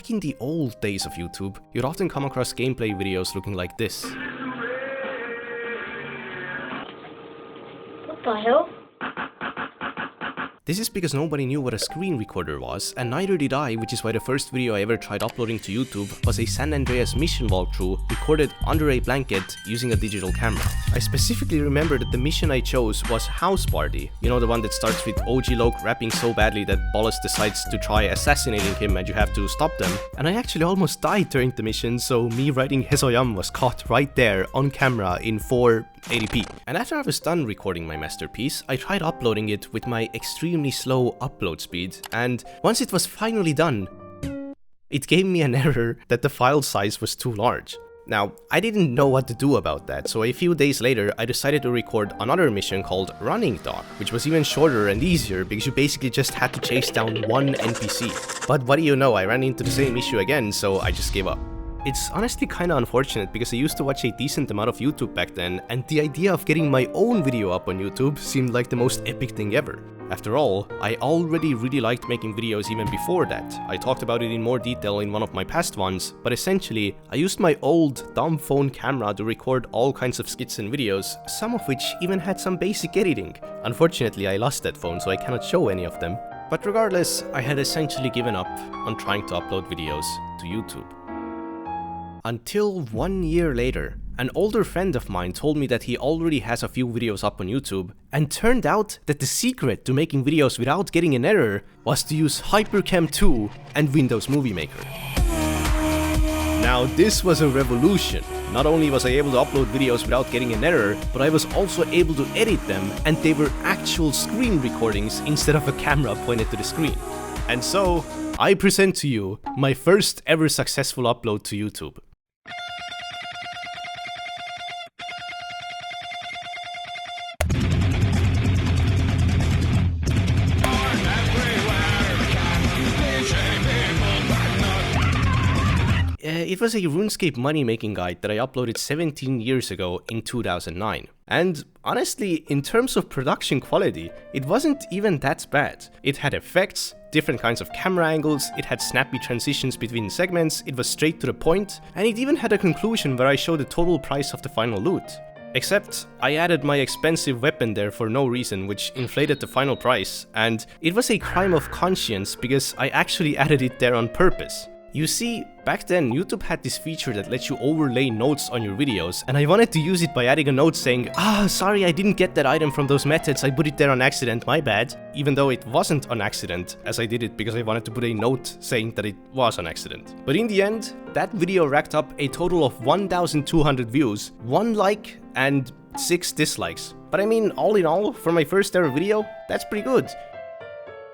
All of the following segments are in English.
back in the old days of YouTube, you'd often come across gameplay videos looking like this. What the hell? This is because nobody knew what a screen recorder was, and neither did I, which is why the first video I ever tried uploading to YouTube was a San Andreas mission walkthrough recorded under a blanket using a digital camera. I specifically remember that the mission I chose was House Party, you know, the one that starts with OG Loke rapping so badly that Bolas decides to try assassinating him and you have to stop them. And I actually almost died during the mission, so me writing Hesoyam was caught right there on camera in 480p. And after I was done recording my masterpiece, I tried uploading it with my extremely slow upload speed, and once it was finally done, it gave me an error that the file size was too large. Now, I didn't know what to do about that, so a few days later I decided to record another mission called Running Dog, which was even shorter and easier because you basically just had to chase down one NPC. But what do you know, I ran into the same issue again, so I just gave up. It's honestly kinda unfortunate because I used to watch a decent amount of YouTube back then, and the idea of getting my own video up on YouTube seemed like the most epic thing ever. After all, I already really liked making videos even before that. I talked about it in more detail in one of my past ones, but essentially, I used my old dumb phone camera to record all kinds of skits and videos, some of which even had some basic editing. Unfortunately, I lost that phone, so I cannot show any of them. But regardless, I had essentially given up on trying to upload videos to YouTube. Until 1 year later, an older friend of mine told me that he already has a few videos up on YouTube, and turned out that the secret to making videos without getting an error was to use HyperCam 2 and Windows Movie Maker. Now this was a revolution. Not only was I able to upload videos without getting an error, but I was also able to edit them, and they were actual screen recordings instead of a camera pointed to the screen. And so, I present to you my first ever successful upload to YouTube. It was a Runescape money-making guide that I uploaded 17 years ago in 2009. And honestly, in terms of production quality, it wasn't even that bad. It had effects, different kinds of camera angles, it had snappy transitions between segments, it was straight to the point, and it even had a conclusion where I showed the total price of the final loot. Except, I added my expensive weapon there for no reason, which inflated the final price, and it was a crime of conscience because I actually added it there on purpose. You see, back then YouTube had this feature that lets you overlay notes on your videos, and I wanted to use it by adding a note saying, sorry, I didn't get that item from those methods, I put it there on accident, my bad. Even though it wasn't on accident, as I did it because I wanted to put a note saying that it was on accident. But in the end, that video racked up a total of 1,200 views, 1 like, and 6 dislikes. But I mean, all in all, for my first ever video, that's pretty good.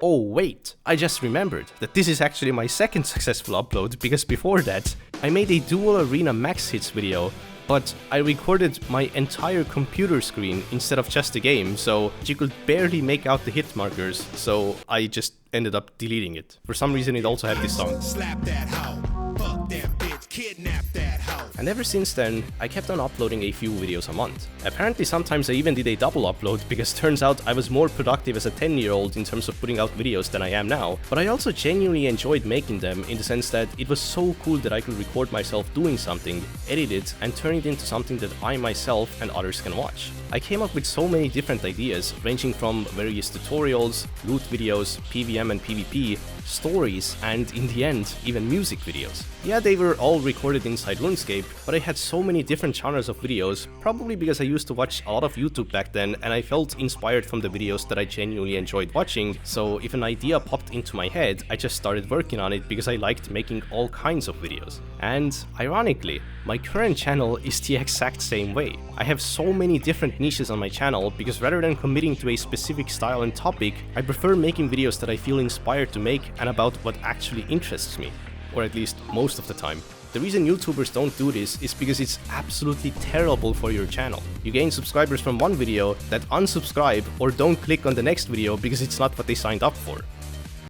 Oh wait, I just remembered that this is actually my second successful upload, because before that, I made a dual arena max hits video, but I recorded my entire computer screen instead of just the game, so you could barely make out the hit markers, so I just ended up deleting it. For some reason it also had this song. Slap that hoe, fuck that bitch, kidnap that hoe. And ever since then, I kept on uploading a few videos a month. Apparently sometimes I even did a double upload, because turns out I was more productive as a 10-year-old in terms of putting out videos than I am now, but I also genuinely enjoyed making them in the sense that it was so cool that I could record myself doing something, edit it, and turn it into something that I myself and others can watch. I came up with so many different ideas, ranging from various tutorials, loot videos, PvM and PvP, stories, and in the end, even music videos. Yeah, they were all recorded inside Runescape, but I had so many different genres of videos, probably because I used to watch a lot of YouTube back then and I felt inspired from the videos that I genuinely enjoyed watching, so if an idea popped into my head, I just started working on it because I liked making all kinds of videos. And ironically, my current channel is the exact same way. I have so many different niches on my channel because rather than committing to a specific style and topic, I prefer making videos that I feel inspired to make and about what actually interests me. Or at least most of the time. The reason YouTubers don't do this is because it's absolutely terrible for your channel. You gain subscribers from one video that unsubscribe or don't click on the next video because it's not what they signed up for.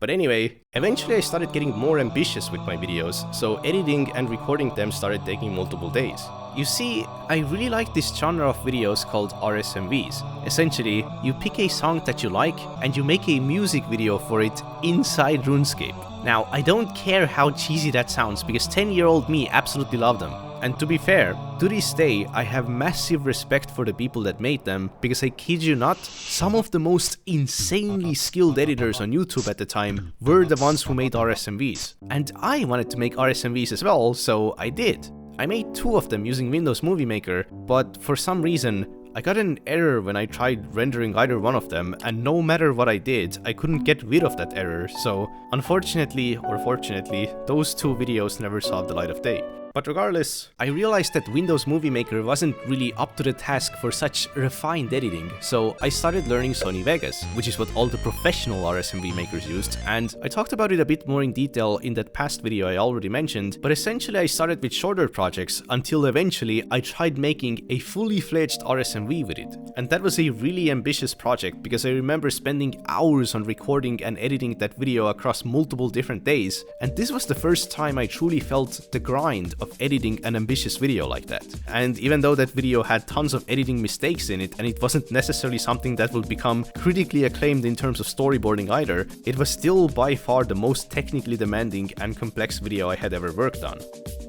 But anyway, eventually I started getting more ambitious with my videos, so editing and recording them started taking multiple days. You see, I really like this genre of videos called RSMVs. Essentially, you pick a song that you like and you make a music video for it inside Runescape. Now, I don't care how cheesy that sounds, because 10-year-old me absolutely loved them. And to be fair, to this day, I have massive respect for the people that made them, because I kid you not, some of the most insanely skilled editors on YouTube at the time were the ones who made RSMVs. And I wanted to make RSMVs as well, so I did. I made 2 of them using Windows Movie Maker, but for some reason, I got an error when I tried rendering either one of them, and no matter what I did, I couldn't get rid of that error, so unfortunately, or fortunately, those 2 videos never saw the light of day. But regardless, I realized that Windows Movie Maker wasn't really up to the task for such refined editing, so I started learning Sony Vegas, which is what all the professional RSMV makers used, and I talked about it a bit more in detail in that past video I already mentioned, but essentially I started with shorter projects until eventually I tried making a fully fledged RSMV with it. And that was a really ambitious project, because I remember spending hours on recording and editing that video across multiple different days, and this was the first time I truly felt the grind of editing an ambitious video like that. And even though that video had tons of editing mistakes in it, and it wasn't necessarily something that would become critically acclaimed in terms of storyboarding either, it was still by far the most technically demanding and complex video I had ever worked on.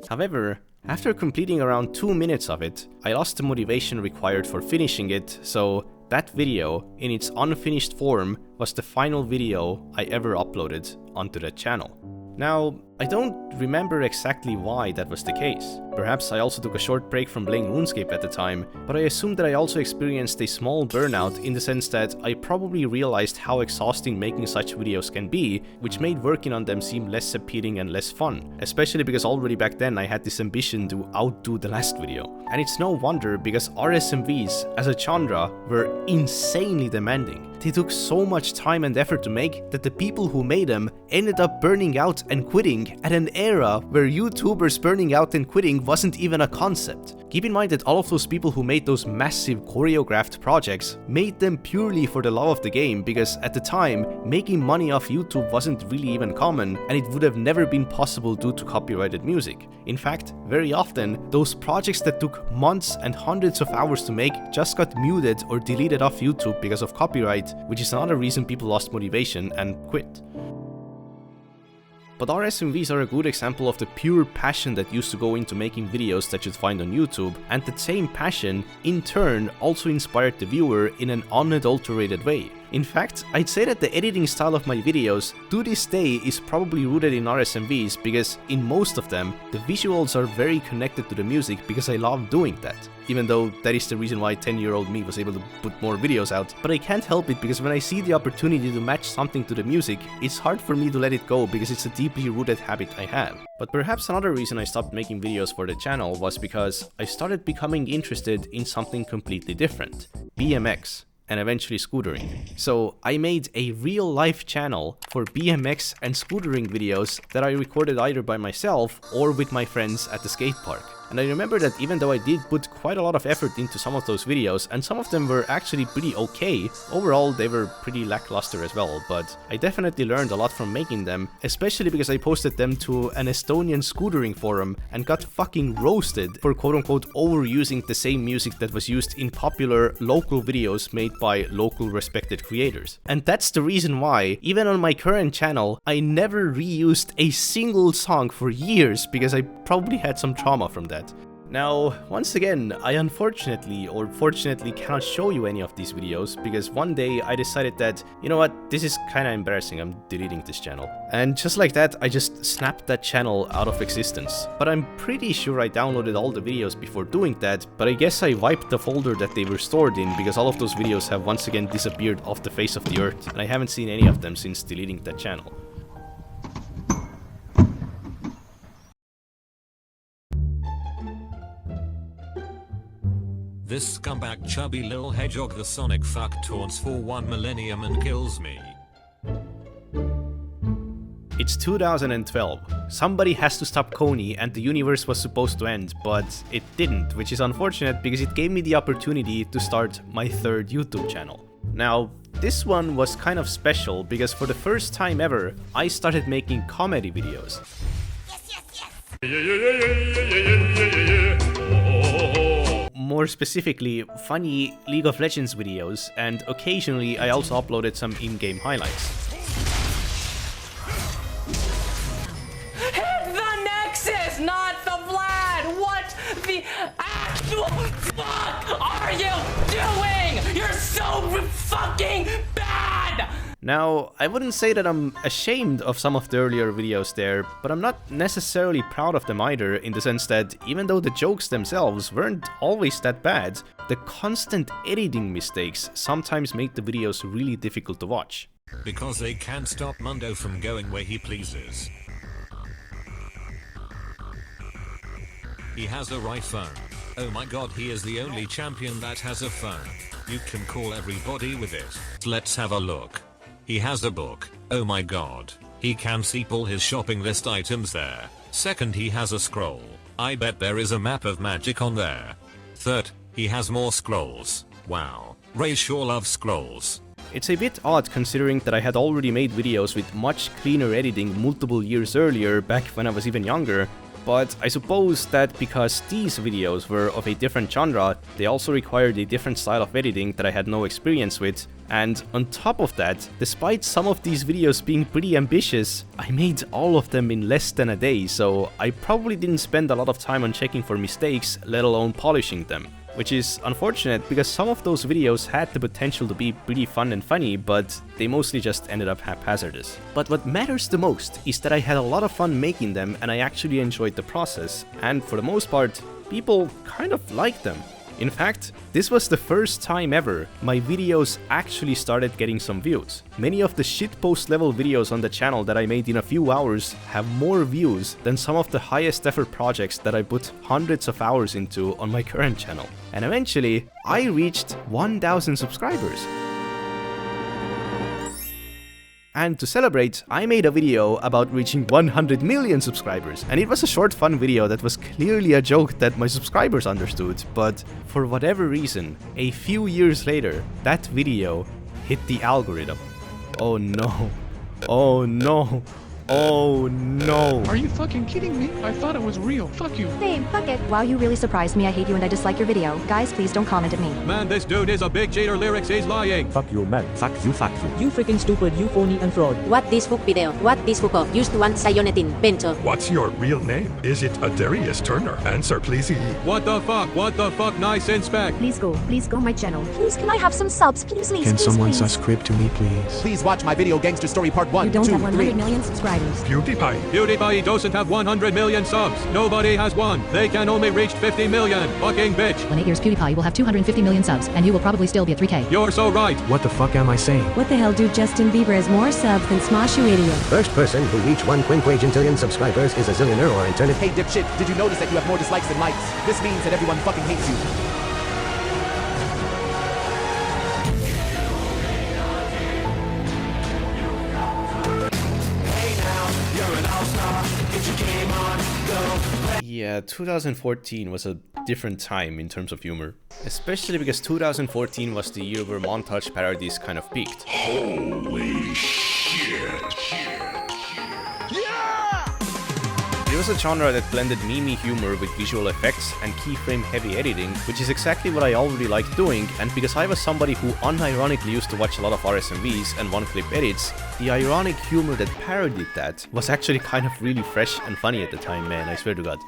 However, after completing around 2 minutes of it, I lost the motivation required for finishing it, so that video, in its unfinished form, was the final video I ever uploaded onto that channel. Now, I don't remember exactly why that was the case. Perhaps I also took a short break from playing Runescape at the time, but I assume that I also experienced a small burnout in the sense that I probably realized how exhausting making such videos can be, which made working on them seem less appealing and less fun, especially because already back then I had this ambition to outdo the last video. And it's no wonder, because RSMVs as a genre were insanely demanding. They took so much time and effort to make that the people who made them ended up burning out and quitting at an era where YouTubers burning out and quitting wasn't even a concept. Keep in mind that all of those people who made those massive choreographed projects made them purely for the love of the game, because at the time, making money off YouTube wasn't really even common, and it would have never been possible due to copyrighted music. In fact, very often, those projects that took months and hundreds of hours to make just got muted or deleted off YouTube because of copyright, which is another reason people lost motivation and quit. But RSMVs are a good example of the pure passion that used to go into making videos that you'd find on YouTube, and that same passion, in turn, also inspired the viewer in an unadulterated way. In fact, I'd say that the editing style of my videos to this day is probably rooted in RSMVs, because in most of them, the visuals are very connected to the music because I love doing that. Even though that is the reason why 10-year-old me was able to put more videos out. But I can't help it, because when I see the opportunity to match something to the music, it's hard for me to let it go because it's a deeply rooted habit I have. But perhaps another reason I stopped making videos for the channel was because I started becoming interested in something completely different: BMX. And eventually scootering. So I made a real-life channel for BMX and scootering videos that I recorded either by myself or with my friends at the skate park. And I remember that even though I did put quite a lot of effort into some of those videos, and some of them were actually pretty okay, overall they were pretty lackluster as well, but I definitely learned a lot from making them, especially because I posted them to an Estonian scootering forum and got fucking roasted for quote-unquote overusing the same music that was used in popular local videos made by local respected creators. And that's the reason why, even on my current channel, I never reused a single song for years, because I probably had some trauma from that. Now, once again, I unfortunately or fortunately cannot show you any of these videos, because one day I decided that, you know what, this is kinda embarrassing, I'm deleting this channel. And just like that, I just snapped that channel out of existence. But I'm pretty sure I downloaded all the videos before doing that, but I guess I wiped the folder that they were stored in, because all of those videos have once again disappeared off the face of the earth, and I haven't seen any of them since deleting that channel. This scumbag chubby lil hedgehog the sonic fuck taunts for 1 millennium and kills me. It's 2012. Somebody has to stop Coney, and the universe was supposed to end, but it didn't, which is unfortunate because it gave me the opportunity to start my 3rd YouTube channel. Now, this one was kind of special because for the first time ever, I started making comedy videos. More specifically, funny League of Legends videos, and occasionally I also uploaded some in-game highlights. fucking bad! Now, I wouldn't say that I'm ashamed of some of the earlier videos there, but I'm not necessarily proud of them either, in the sense that even though the jokes themselves weren't always that bad, the constant editing mistakes sometimes make the videos really difficult to watch. Because they can't stop Mundo from going where he pleases. He has a right phone. Oh my god, he is the only champion that has a phone. You can call everybody with it. Let's have a look. He has a book. Oh my god. He can see all his shopping list items there. Second, he has a scroll. I bet there is a map of magic on there. Third, he has more scrolls. Wow. Ray sure loves scrolls. It's a bit odd considering that I had already made videos with much cleaner editing multiple years earlier, back when I was even younger, but I suppose that because these videos were of a different genre, they also required a different style of editing that I had no experience with, and on top of that, despite some of these videos being pretty ambitious, I made all of them in less than a day, so I probably didn't spend a lot of time on checking for mistakes, let alone polishing them. Which is unfortunate because some of those videos had the potential to be pretty fun and funny, but they mostly just ended up haphazardous. But what matters the most is that I had a lot of fun making them and I actually enjoyed the process, and for the most part, people kind of liked them. In fact, this was the first time ever my videos actually started getting some views. Many of the shitpost level videos on the channel that I made in a few hours have more views than some of the highest ever projects that I put hundreds of hours into on my current channel. And eventually, I reached 1,000 subscribers. And to celebrate, I made a video about reaching 100 million subscribers, and it was a short fun video that was clearly a joke that my subscribers understood, but for whatever reason, a few years later, that video hit the algorithm. Oh no. Oh no. Oh no. Are you fucking kidding me? I thought it was real. Fuck you. Same, fuck it. Wow, you really surprised me. I hate you and I dislike your video. Guys, please don't comment at me. Man, this dude is a big cheater. Lyrics, he's lying. Fuck you, man. Fuck you, fuck you. You freaking stupid, you phony and fraud. What this fuck video? What this fuck used one cyanotin, bento. What's your real name? Is it Adarius Turner? Answer, please. What the fuck? What the fuck? Nice inspect. Please go my channel. Please, can I have some subs? Please, Can someone subscribe to me, please? Please watch my video Gangster Story Part 1, You don't 2, have 100 3. million subscribers. PewDiePie. PewDiePie doesn't have 100 million subs. Nobody has one. They can only reach 50 million. Fucking bitch. When 8 years PewDiePie will have 250 million subs, and you will probably still be at 3K. You're so right. What the fuck am I saying? What the hell, dude? Justin Bieber has more subs than Smosh, you idiot. First person who reached 1 quinquagentillion subscribers is a zillionaire or internet. Hey dipshit, did you notice that you have more dislikes than likes? This means that everyone fucking hates you. Yeah, 2014 was a different time in terms of humor. Especially because 2014 was the year where montage parodies kind of peaked. Holy shit. It was a genre that blended meme humor with visual effects and keyframe heavy editing, which is exactly what I already liked doing, and because I was somebody who unironically used to watch a lot of RSMVs and one-clip edits, the ironic humor that parodied that was actually kind of really fresh and funny at the time, man, I swear to God.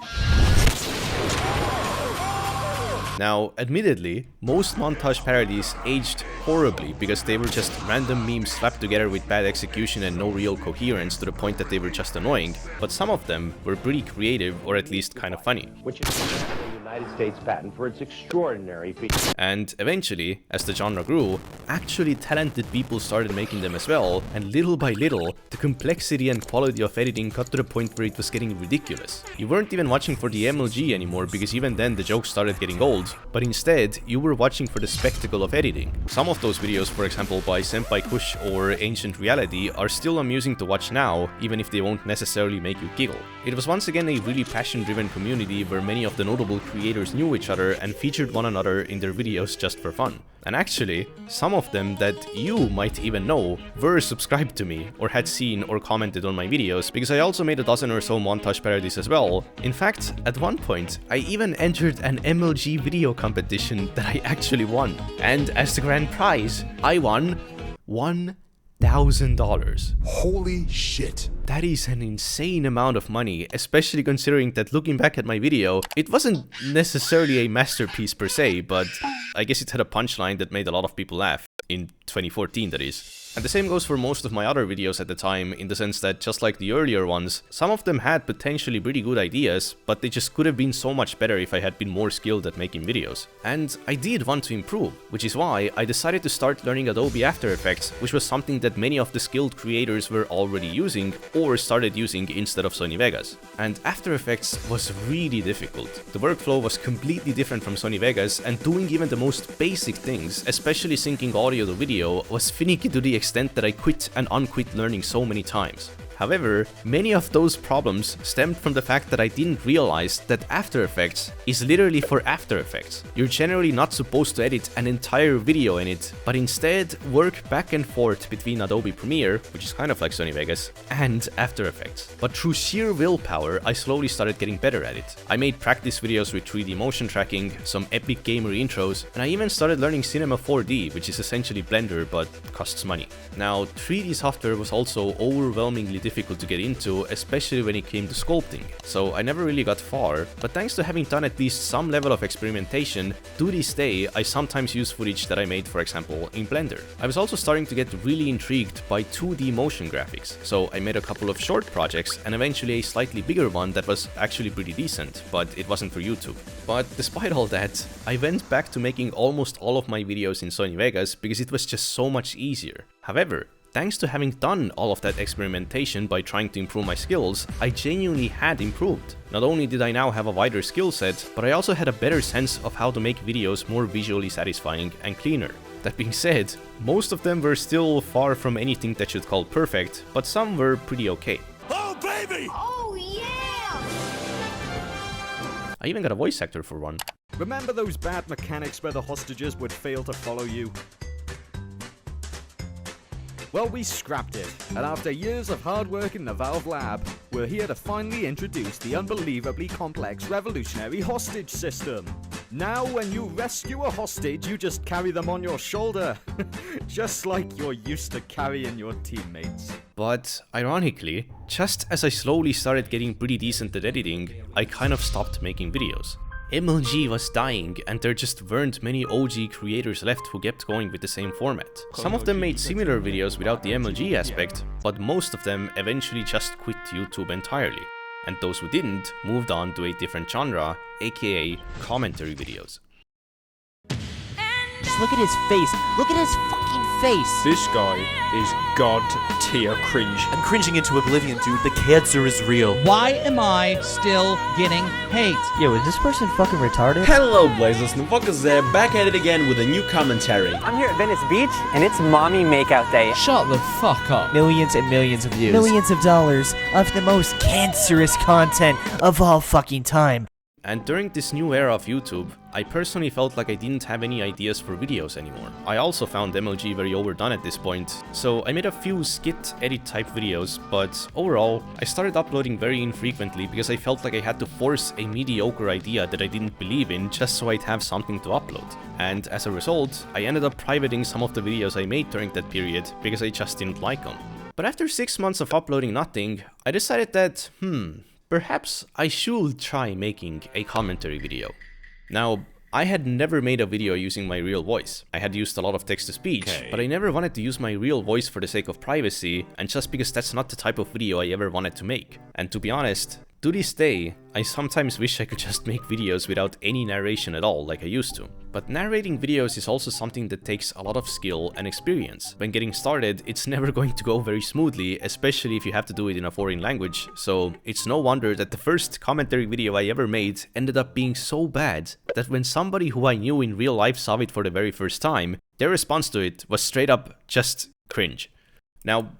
Now, admittedly, most montage parodies aged horribly because they were just random memes slapped together with bad execution and no real coherence to the point that they were just annoying, but some of them were pretty creative or at least kind of funny. Which is a United States patent for its extraordinary feature. And eventually, as the genre grew, actually talented people started making them as well, and little by little, the complexity and quality of editing got to the point where it was getting ridiculous. You weren't even watching for the MLG anymore because even then the jokes started getting old, but instead, you were watching for the spectacle of editing. Some of those videos, for example by Senpai Kush or Ancient Reality, are still amusing to watch now, even if they won't necessarily make you giggle. It was once again a really passion-driven community where many of the notable creators knew each other and featured one another in their videos just for fun. And actually, some of them that you might even know were subscribed to me or had seen or commented on my videos, because I also made a dozen or so montage parodies as well. In fact, at one point, I even entered an MLG video competition that I actually won. And as the grand prize, I won $1 $1,000. Holy shit. That is an insane amount of money, especially considering that looking back at my video, it wasn't necessarily a masterpiece per se, but I guess it had a punchline that made a lot of people laugh. In 2014, that is. And the same goes for most of my other videos at the time, in the sense that just like the earlier ones, some of them had potentially pretty good ideas, but they just could have been so much better if I had been more skilled at making videos. And I did want to improve, which is why I decided to start learning Adobe After Effects, which was something that many of the skilled creators were already using or started using instead of Sony Vegas. And After Effects was really difficult. The workflow was completely different from Sony Vegas, and doing even the most basic things, especially syncing audio to video, was finicky to the extent that I quit and unquit learning so many times. However, many of those problems stemmed from the fact that I didn't realize that After Effects is literally for After Effects. You're generally not supposed to edit an entire video in it, but instead work back and forth between Adobe Premiere, which is kind of like Sony Vegas, and After Effects. But through sheer willpower, I slowly started getting better at it. I made practice videos with 3D motion tracking, some epic gamer intros, and I even started learning Cinema 4D, which is essentially Blender but costs money. Now, 3D software was also overwhelmingly difficult to get into, especially when it came to sculpting, so I never really got far, but thanks to having done at least some level of experimentation, to this day I sometimes use footage that I made, for example, in Blender. I was also starting to get really intrigued by 2D motion graphics, so I made a couple of short projects and eventually a slightly bigger one that was actually pretty decent, but it wasn't for YouTube. But despite all that, I went back to making almost all of my videos in Sony Vegas because it was just so much easier. However, thanks to having done all of that experimentation by trying to improve my skills, I genuinely had improved. Not only did I now have a wider skill set, but I also had a better sense of how to make videos more visually satisfying and cleaner. That being said, most of them were still far from anything that you'd call perfect, but some were pretty okay. Oh, baby! Oh, yeah! I even got a voice actor for one. Remember those bad mechanics where the hostages would fail to follow you? Well, we scrapped it, and after years of hard work in the Valve lab, we're here to finally introduce the unbelievably complex revolutionary hostage system. Now, when you rescue a hostage, you just carry them on your shoulder, just like you're used to carrying your teammates. But, ironically, just as I slowly started getting pretty decent at editing, I kind of stopped making videos. MLG was dying, and there just weren't many OG creators left who kept going with the same format. Some of them made similar videos without the MLG aspect, but most of them eventually just quit YouTube entirely. And those who didn't moved on to a different genre, aka commentary videos. Just look at his face. Look at his fucking face. This guy is god tier cringe. I'm cringing into oblivion, dude. The cancer is real. Why am I still getting hate? Yo, is this person fucking retarded? Hello, Blazers. Nufuckers there, back at it again with a new commentary. I'm here at Venice Beach, and it's Mommy Makeout Day. Shut the fuck up. Millions and millions of views. Millions of dollars of the most cancerous content of all fucking time. And during this new era of YouTube, I personally felt like I didn't have any ideas for videos anymore. I also found MLG very overdone at this point, so I made a few skit edit type videos, but overall, I started uploading very infrequently because I felt like I had to force a mediocre idea that I didn't believe in just so I'd have something to upload. And as a result, I ended up privating some of the videos I made during that period because I just didn't like them. But after 6 months of uploading nothing, I decided that, perhaps I should try making a commentary video. Now, I had never made a video using my real voice. I had used a lot of text-to-speech, but I never wanted to use my real voice for the sake of privacy, and just because that's not the type of video I ever wanted to make. And to be honest, to this day, I sometimes wish I could just make videos without any narration at all like I used to. But narrating videos is also something that takes a lot of skill and experience. When getting started, it's never going to go very smoothly, especially if you have to do it in a foreign language, so it's no wonder that the first commentary video I ever made ended up being so bad that when somebody who I knew in real life saw it for the very first time, their response to it was straight up just cringe. Now,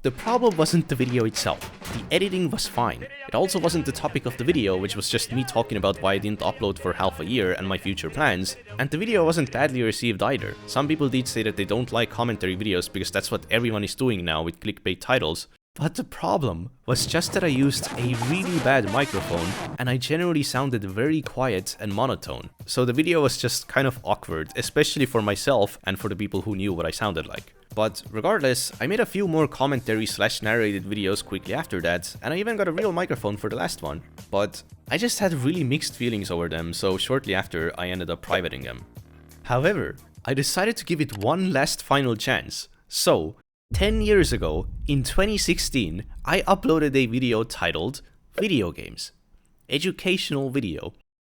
the problem wasn't the video itself. The editing was fine. It also wasn't the topic of the video, which was just me talking about why I didn't upload for half a year and my future plans, and the video wasn't badly received either. Some people did say that they don't like commentary videos because that's what everyone is doing now with clickbait titles, But the problem was just that I used a really bad microphone and I generally sounded very quiet and monotone. So the video was just kind of awkward, especially for myself and for the people who knew what I sounded like. But regardless, I made a few more commentary/narrated videos quickly after that, and I even got a real microphone for the last one. But I just had really mixed feelings over them, so shortly after I ended up privating them. However, I decided to give it one last final chance. So 10 years ago, in 2016, I uploaded a video titled Video Games. Educational video.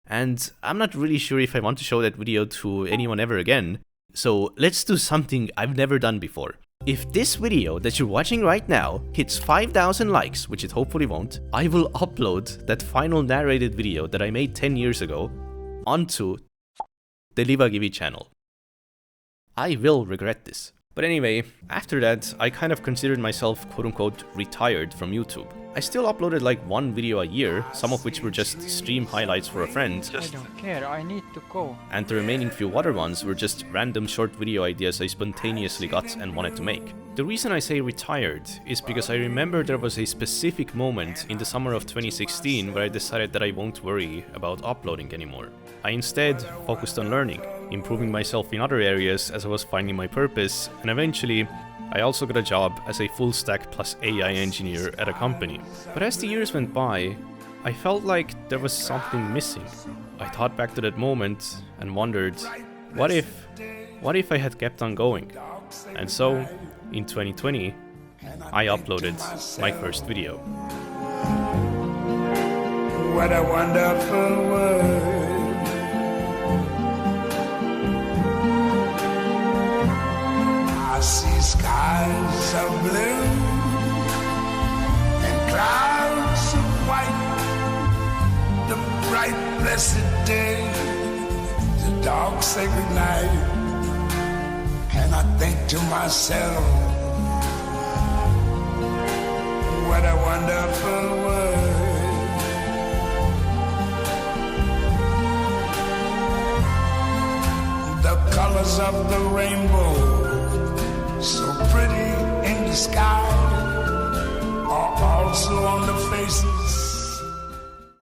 And I'm not really sure if I want to show that video to anyone ever again, so let's do something I've never done before. If this video that you're watching right now hits 5,000 likes, which it hopefully won't, I will upload that final narrated video that I made 10 years ago onto the Livagivi channel. I will regret this. But anyway, after that, I kind of considered myself quote-unquote retired from YouTube. I still uploaded like one video a year, some of which were just stream highlights for a friend. I don't care, I need to go. And the remaining few other ones were just random short video ideas I spontaneously got and wanted to make. The reason I say retired is because I remember there was a specific moment in the summer of 2016 where I decided that I won't worry about uploading anymore. I instead focused on learning, improving myself in other areas as I was finding my purpose, and eventually I also got a job as a full-stack plus AI engineer at a company. But as the years went by, I felt like there was something missing. I thought back to that moment and wondered, what if I had kept on going? And so, in 2020, I uploaded my first video. What a wonderful world. I see skies of blue and clouds of white, the bright blessed day, the dark sacred night, and I think to myself, what a wonderful world. The colors of the rainbow, so pretty in the sky, are also on the faces